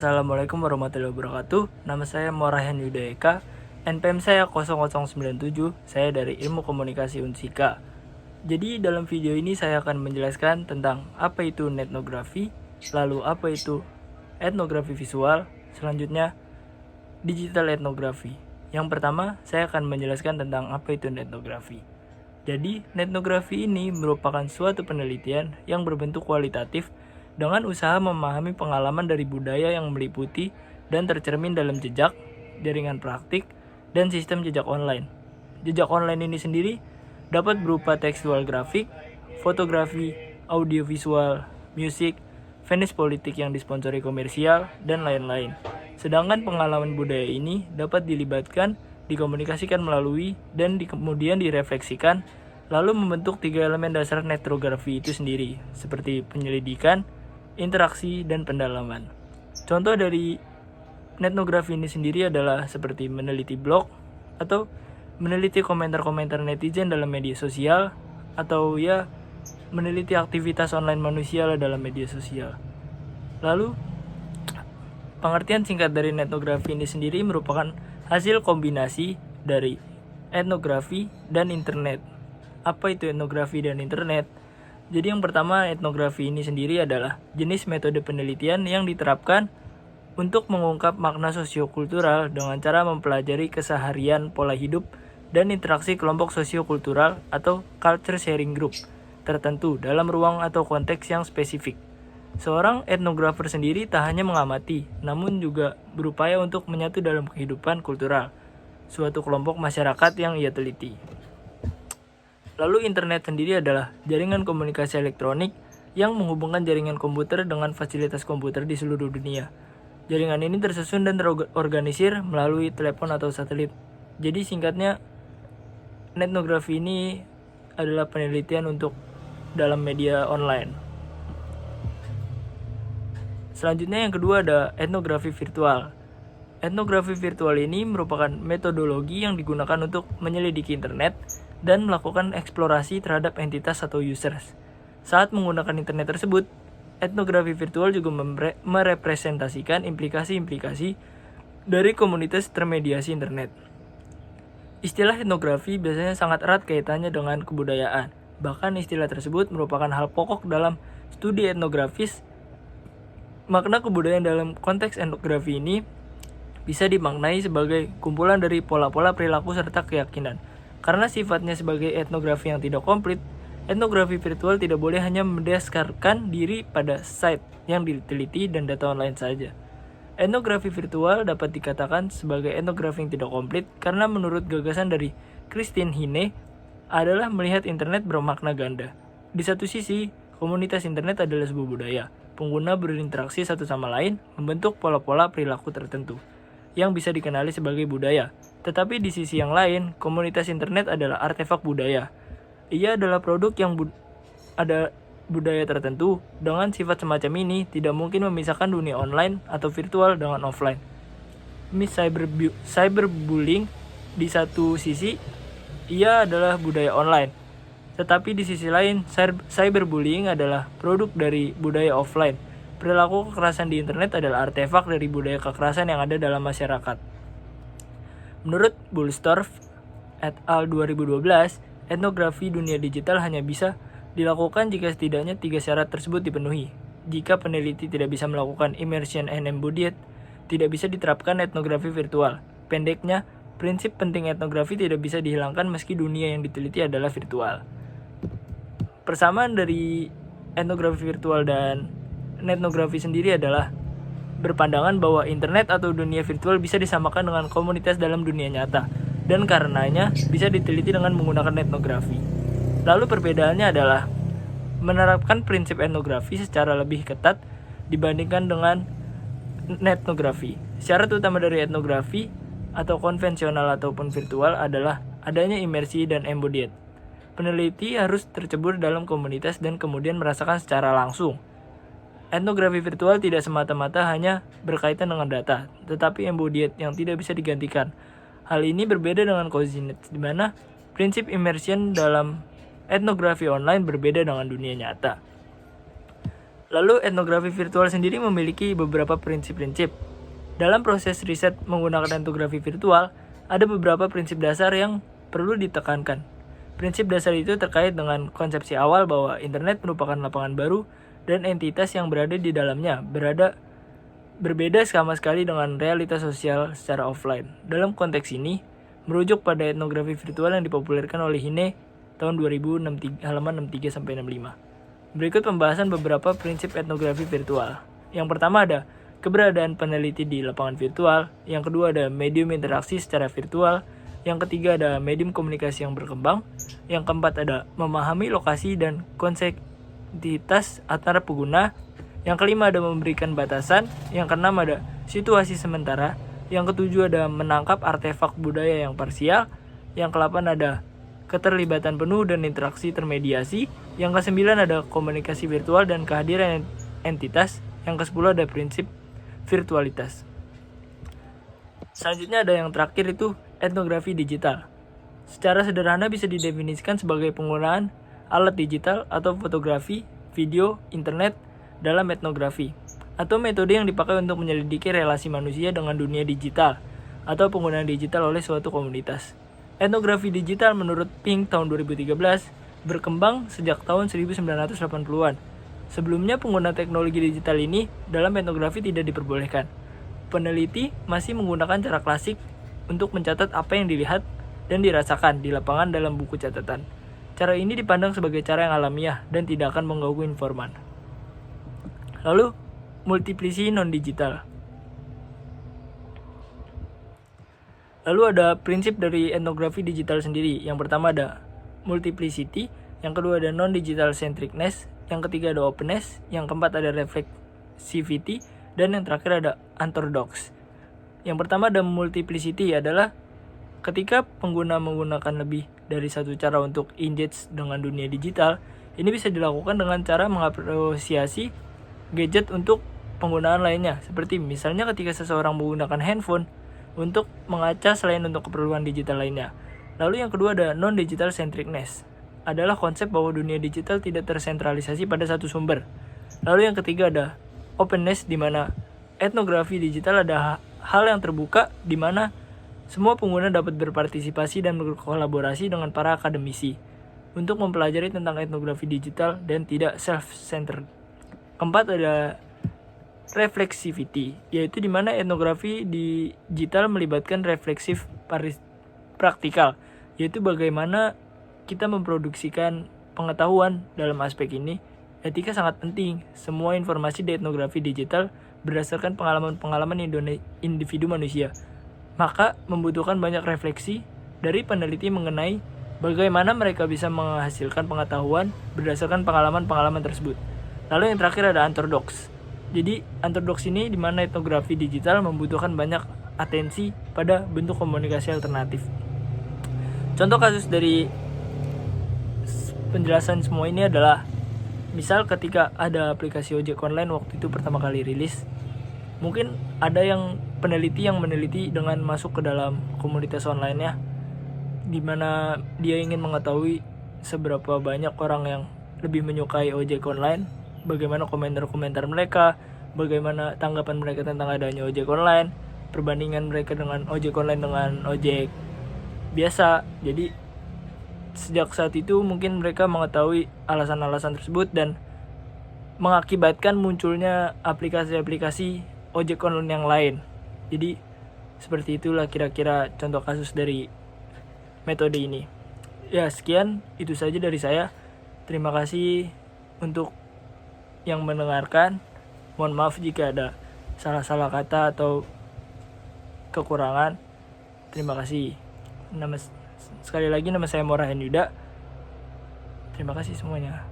Assalamualaikum warahmatullahi wabarakatuh. Nama saya Morahen Yudhaeka. NPM saya 0097. Saya dari Ilmu Komunikasi Unsika. Jadi dalam video ini saya akan menjelaskan tentang apa itu etnografi, lalu apa itu etnografi visual, selanjutnya digital etnografi. Yang pertama, saya akan menjelaskan tentang apa itu etnografi. Jadi, etnografi ini merupakan suatu penelitian yang berbentuk kualitatif dengan usaha memahami pengalaman dari budaya yang meliputi dan tercermin dalam jejak, jaringan praktik, dan sistem jejak online. Jejak online ini sendiri dapat berupa tekstual grafik, fotografi, audiovisual, musik, fetish politik yang disponsori komersial, dan lain-lain. Sedangkan pengalaman budaya ini dapat dilibatkan, dikomunikasikan melalui, dan kemudian direfleksikan, lalu membentuk 3 elemen dasar etnografi itu sendiri, seperti penyelidikan, interaksi, dan pendalaman. Contoh dari etnografi ini sendiri adalah seperti meneliti blog, atau meneliti komentar-komentar netizen dalam media sosial, atau meneliti aktivitas online manusia dalam media sosial. Lalu, pengertian singkat dari etnografi ini sendiri merupakan hasil kombinasi dari etnografi dan internet. Apa itu etnografi dan internet? Jadi yang pertama, etnografi ini sendiri adalah jenis metode penelitian yang diterapkan untuk mengungkap makna sosiokultural dengan cara mempelajari keseharian, pola hidup, dan interaksi kelompok sosiokultural atau culture sharing group tertentu dalam ruang atau konteks yang spesifik. Seorang etnografer sendiri tak hanya mengamati, namun juga berupaya untuk menyatu dalam kehidupan kultural suatu kelompok masyarakat yang ia teliti. Lalu internet sendiri adalah jaringan komunikasi elektronik yang menghubungkan jaringan komputer dengan fasilitas komputer di seluruh dunia. Jaringan ini tersusun dan terorganisir melalui telepon atau satelit. Jadi singkatnya, etnografi ini adalah penelitian untuk dalam media online. Selanjutnya yang kedua ada etnografi virtual. Etnografi virtual ini merupakan metodologi yang digunakan untuk menyelidiki internet dan melakukan eksplorasi terhadap entitas atau users. Saat menggunakan internet tersebut, etnografi virtual juga merepresentasikan implikasi-implikasi dari komunitas termediasi internet. Istilah etnografi biasanya sangat erat kaitannya dengan kebudayaan. Bahkan istilah tersebut merupakan hal pokok dalam studi etnografis. Makna kebudayaan dalam konteks etnografi ini bisa dimaknai sebagai kumpulan dari pola-pola perilaku serta keyakinan. Karena sifatnya sebagai etnografi yang tidak komplit, etnografi virtual tidak boleh hanya mendasarkan diri pada site yang diteliti dan data online saja. Etnografi virtual dapat dikatakan sebagai etnografi yang tidak komplit karena menurut gagasan dari Christine Hine adalah melihat internet bermakna ganda. Di satu sisi, komunitas internet adalah sebuah budaya. Pengguna berinteraksi satu sama lain membentuk pola-pola perilaku tertentu yang bisa dikenali sebagai budaya. Tetapi di sisi yang lain, komunitas internet adalah artefak budaya. Ia adalah produk yang ada budaya tertentu. Dengan sifat semacam ini, tidak mungkin memisahkan dunia online atau virtual dengan offline. Cyberbullying di satu sisi, ia adalah budaya online. Tetapi di sisi lain, cyberbullying adalah produk dari budaya offline. Perilaku kekerasan di internet adalah artefak dari budaya kekerasan yang ada dalam masyarakat. Menurut Bullstorff et al. 2012, etnografi dunia digital hanya bisa dilakukan jika setidaknya 3 syarat tersebut dipenuhi. Jika peneliti tidak bisa melakukan immersion and embodied, tidak bisa diterapkan etnografi virtual. Pendeknya, prinsip penting etnografi tidak bisa dihilangkan meski dunia yang diteliti adalah virtual. Persamaan dari etnografi virtual dan etnografi sendiri adalah berpandangan bahwa internet atau dunia virtual bisa disamakan dengan komunitas dalam dunia nyata, dan karenanya bisa diteliti dengan menggunakan etnografi. Lalu perbedaannya adalah menerapkan prinsip etnografi secara lebih ketat dibandingkan dengan etnografi. Syarat utama dari etnografi atau konvensional ataupun virtual adalah adanya imersi dan embodied. Peneliti harus tercebur dalam komunitas dan kemudian merasakan secara langsung. Etnografi virtual tidak semata-mata hanya berkaitan dengan data, tetapi embodied yang tidak bisa digantikan. Hal ini berbeda dengan coordinates, di mana prinsip immersion dalam etnografi online berbeda dengan dunia nyata. Lalu etnografi virtual sendiri memiliki beberapa prinsip-prinsip. Dalam proses riset menggunakan etnografi virtual, ada beberapa prinsip dasar yang perlu ditekankan. Prinsip dasar itu terkait dengan konsepsi awal bahwa internet merupakan lapangan baru dan entitas yang berada di dalamnya berbeda sama sekali dengan realitas sosial secara offline. Dalam konteks ini, merujuk pada etnografi virtual yang dipopulerkan oleh Hine tahun 2006, halaman 63-65. Berikut pembahasan beberapa prinsip etnografi virtual. Yang pertama ada keberadaan peneliti di lapangan virtual. Yang kedua ada medium interaksi secara virtual. Yang ketiga ada medium komunikasi yang berkembang. Yang keempat ada memahami lokasi dan konsekuensitas antara pengguna. Yang kelima ada memberikan batasan. Yang keenam ada situasi sementara. Yang ketujuh ada menangkap artefak budaya yang parsial. Yang kedelapan ada keterlibatan penuh dan interaksi termediasi. Yang kesembilan ada komunikasi virtual dan kehadiran entitas. Yang kesepuluh ada prinsip virtualitas. Selanjutnya ada yang terakhir itu etnografi digital. Secara sederhana bisa didefinisikan sebagai penggunaan alat digital atau fotografi, video, internet dalam etnografi, atau metode yang dipakai untuk menyelidiki relasi manusia dengan dunia digital atau penggunaan digital oleh suatu komunitas. Etnografi digital menurut Pink tahun 2013 berkembang sejak tahun 1980-an. Sebelumnya pengguna teknologi digital ini dalam etnografi tidak diperbolehkan. Peneliti masih menggunakan cara klasik untuk mencatat apa yang dilihat dan dirasakan di lapangan dalam buku catatan. Cara ini dipandang sebagai cara yang alamiah dan tidak akan mengganggu informan. Lalu, multiplicity non-digital. Lalu ada prinsip dari etnografi digital sendiri. Yang pertama ada multiplicity, yang kedua ada non-digital centricness, yang ketiga ada openness, yang keempat ada reflexivity, dan yang terakhir ada unorthodox. Yang pertama ada multiplicity adalah ketika pengguna menggunakan lebih dari satu cara untuk engage dengan dunia digital. Ini bisa dilakukan dengan cara mengapresiasi gadget untuk penggunaan lainnya, seperti misalnya ketika seseorang menggunakan handphone untuk mengaca selain untuk keperluan digital lainnya. Lalu yang kedua ada non-digital centricness, adalah konsep bahwa dunia digital tidak tersentralisasi pada satu sumber. Lalu yang ketiga ada openness, di mana etnografi digital ada hal yang terbuka di mana semua pengguna dapat berpartisipasi dan berkolaborasi dengan para akademisi untuk mempelajari tentang etnografi digital dan tidak self-centered. Keempat ada reflexivity, yaitu di mana etnografi digital melibatkan refleksif praktikal, yaitu bagaimana kita memproduksikan pengetahuan. Dalam aspek ini, etika sangat penting. Semua informasi di etnografi digital berdasarkan pengalaman-pengalaman individu manusia, maka membutuhkan banyak refleksi dari peneliti mengenai bagaimana mereka bisa menghasilkan pengetahuan berdasarkan pengalaman-pengalaman tersebut. Lalu yang terakhir ada unorthodox. Jadi unorthodox ini di mana etnografi digital membutuhkan banyak atensi pada bentuk komunikasi alternatif. Contoh kasus dari penjelasan semua ini adalah misal ketika ada aplikasi ojek online waktu itu pertama kali rilis, mungkin ada yang peneliti yang meneliti dengan masuk ke dalam komunitas online-nya, di mana dia ingin mengetahui seberapa banyak orang yang lebih menyukai ojek online, bagaimana komentar-komentar mereka, bagaimana tanggapan mereka tentang adanya ojek online, perbandingan mereka dengan ojek online dengan ojek biasa. Jadi sejak saat itu mungkin mereka mengetahui alasan-alasan tersebut dan mengakibatkan munculnya aplikasi-aplikasi ojek online yang lain. Jadi seperti itulah kira-kira contoh kasus dari metode ini. Ya, sekian itu saja dari saya. Terima kasih untuk yang mendengarkan. Mohon maaf jika ada salah-salah kata atau kekurangan. Terima kasih. Sekali lagi nama saya Morahen Yuda. Terima kasih semuanya.